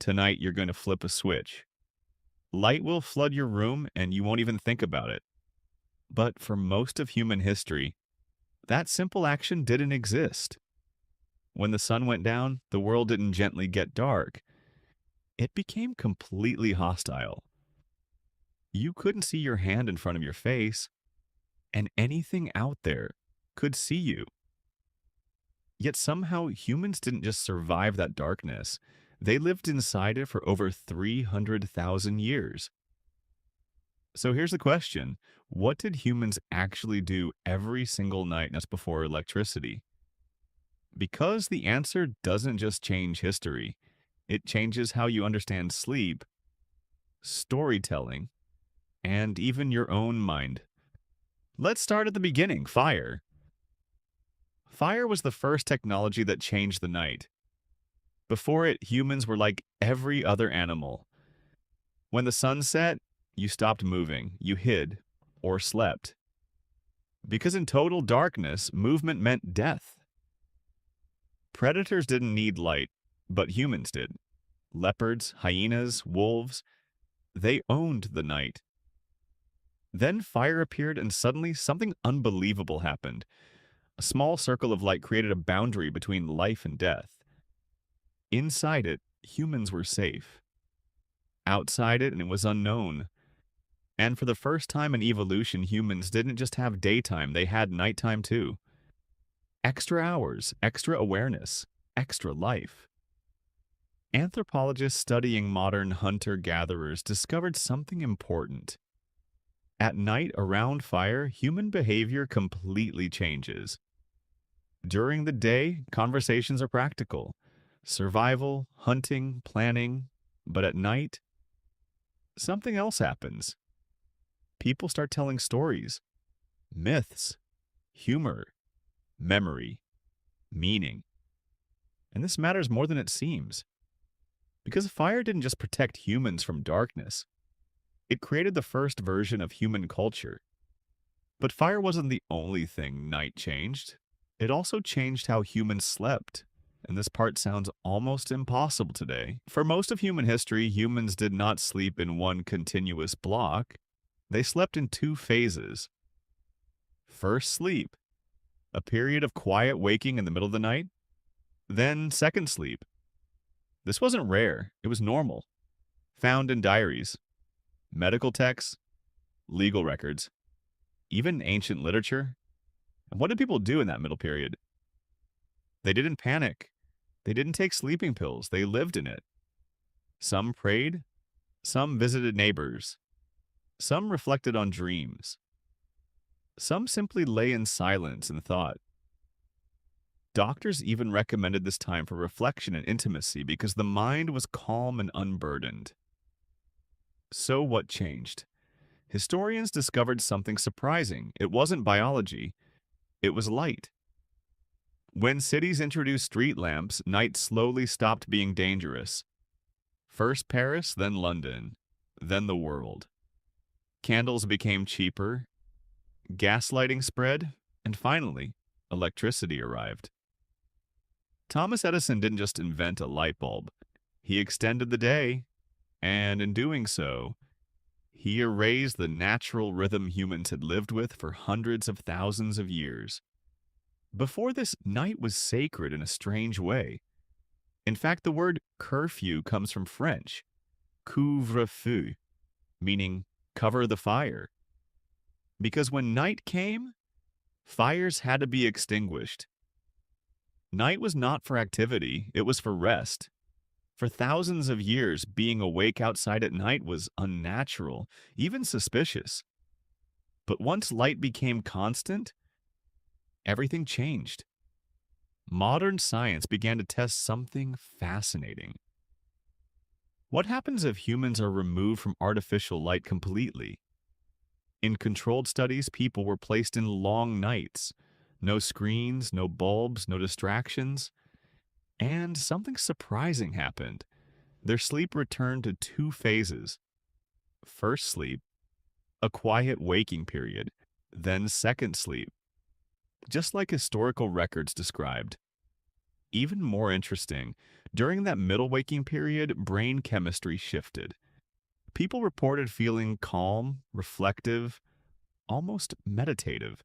tonight you're going to flip a switch. Light will flood your room and you won't even think about it. But for most of human history, that simple action didn't exist. When the sun went down, the world didn't gently get dark. It became completely hostile. You couldn't see your hand in front of your face, and anything out there could see you. Yet somehow humans didn't just survive that darkness, they lived inside it for over 300,000 years. So here's the question: what did humans actually do every single night just before electricity? Because the answer doesn't just change history, it changes how you understand sleep, storytelling, and even your own mind. Let's start at the beginning: fire. Fire was the first technology that changed the night. Before it, humans were like every other animal. When the sun set, you stopped moving, you hid, or slept. Because in total darkness, movement meant death. Predators didn't need light, but humans did. Leopards, hyenas, wolves, they owned the night. Then fire appeared and suddenly something unbelievable happened. A small circle of light created a boundary between life and death. Inside it, humans were safe. Outside it, and it was unknown. And for the first time in evolution, humans didn't just have daytime, they had nighttime too. Extra hours, extra awareness, extra life. Anthropologists studying modern hunter-gatherers discovered something important. At night around fire, human behavior completely changes. During the day, conversations are practical. Survival, hunting, planning. But at night, something else happens. People start telling stories, myths, humor, memory, meaning. And this matters more than it seems. Because fire didn't just protect humans from darkness, it created the first version of human culture. But fire wasn't the only thing night changed. It also changed how humans slept. And this part sounds almost impossible today. For most of human history, humans did not sleep in one continuous block. They slept in two phases. First, sleep, a period of quiet waking in the middle of the night. Then, second sleep. This wasn't rare, it was normal. Found in diaries, medical texts, legal records, even ancient literature. And what did people do in that middle period? They didn't panic. They didn't take sleeping pills. They lived in it. Some prayed. Some visited neighbors. Some reflected on dreams. Some simply lay in silence and thought. Doctors even recommended this time for reflection and intimacy because the mind was calm and unburdened. So what changed? Historians discovered something surprising. It wasn't biology. It was light. When cities introduced street lamps, night slowly stopped being dangerous. First Paris, then London, then the world. Candles became cheaper, gaslighting spread, and finally, electricity arrived. Thomas Edison didn't just invent a light bulb. He extended the day, and in doing so, he erased the natural rhythm humans had lived with for hundreds of thousands of years. Before this, night was sacred in a strange way. In fact, the word curfew comes from French, couvre-feu, meaning cover the fire. Because when night came, fires had to be extinguished. Night was not for activity, it was for rest. For thousands of years, being awake outside at night was unnatural, even suspicious. But once light became constant, everything changed. Modern science began to test something fascinating. What happens if humans are removed from artificial light completely? In controlled studies, people were placed in long nights. No screens, no bulbs, no distractions. And something surprising happened. Their sleep returned to two phases. First sleep, a quiet waking period, then second sleep, just like historical records described. Even more interesting, during that middle waking period, brain chemistry shifted. People reported feeling calm, reflective, almost meditative,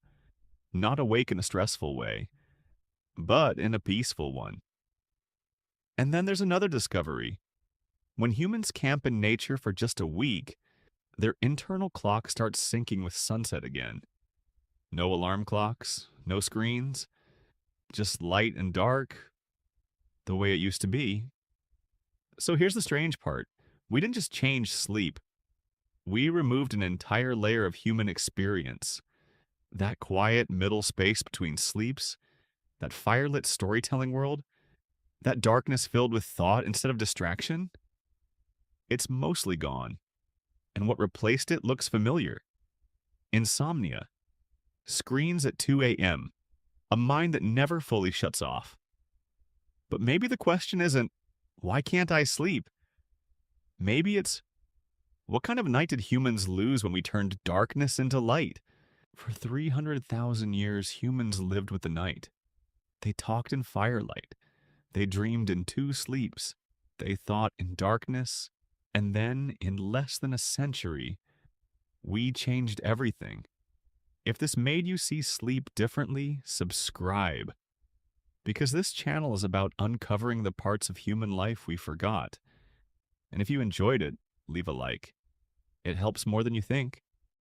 not awake in a stressful way, but in a peaceful one. And then there's another discovery. When humans camp in nature for just a week, their internal clock starts syncing with sunset again. No alarm clocks, no screens, just light and dark, the way it used to be. So here's the strange part. We didn't just change sleep, we removed an entire layer of human experience. That quiet middle space between sleeps, that firelit storytelling world, that darkness filled with thought instead of distraction, it's mostly gone. And what replaced it looks familiar. Insomnia, screens at 2 a.m., a mind that never fully shuts off. But maybe the question isn't, why can't I sleep? Maybe it's, what kind of night did humans lose when we turned darkness into light? For 300,000 years, humans lived with the night. They talked in firelight. They dreamed in two sleeps. They thought in darkness. And then, in less than a century, we changed everything. If this made you see sleep differently, subscribe. Because this channel is about uncovering the parts of human life we forgot. And if you enjoyed it, leave a like. It helps more than you think.